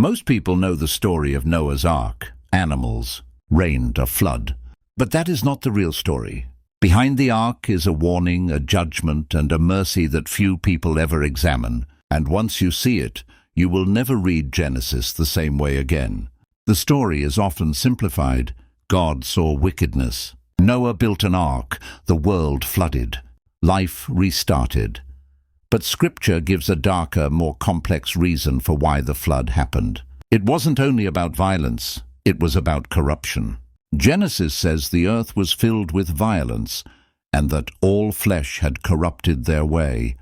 Most people know the story of Noah's Ark, animals, rain, a flood. But that is not the real story. Behind the ark is a warning, a judgment, and a mercy that few people ever examine. And once you see it, you will never read Genesis the same way again. The story is often simplified. God saw wickedness. Noah built an ark. The world flooded. Life restarted. But Scripture gives a darker, more complex reason for why the flood happened. It wasn't only about violence, it was about corruption. Genesis says the earth was filled with violence, and that all flesh had corrupted their way.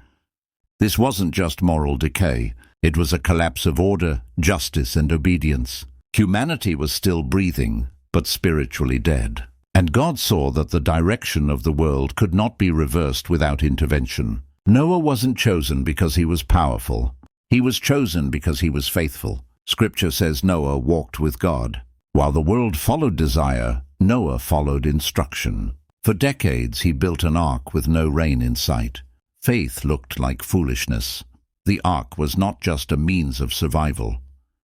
This wasn't just moral decay, it was a collapse of order, justice, and obedience. Humanity was still breathing, but spiritually dead. And God saw that the direction of the world could not be reversed without intervention. Noah wasn't chosen because he was powerful. He was chosen because he was faithful. Scripture says Noah walked with God. While the world followed desire, Noah followed instruction. For decades he built an ark with no rain in sight. Faith looked like foolishness. The ark was not just a means of survival.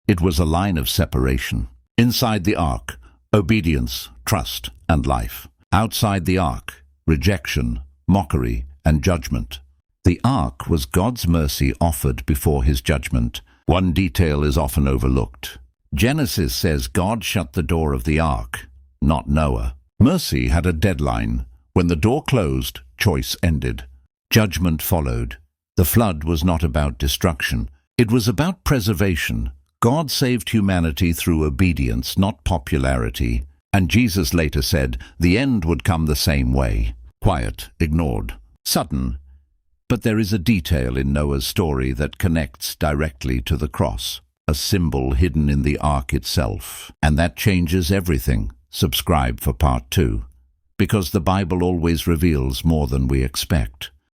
It was a line of separation. Inside the ark, obedience, trust, and life. Outside the ark, rejection, mockery, and judgment. The ark was God's mercy offered before his judgment. One detail is often overlooked. Genesis says God shut the door of the ark, not Noah. Mercy had a deadline. When the door closed, choice ended. Judgment followed. The flood was not about destruction. It was about preservation. God saved humanity through obedience, not popularity. And Jesus later said the end would come the same way. Quiet, ignored, sudden. But there is a detail in Noah's story that connects directly to the cross, a symbol hidden in the ark itself. And that changes everything. Subscribe for part 2. Because the Bible always reveals more than we expect.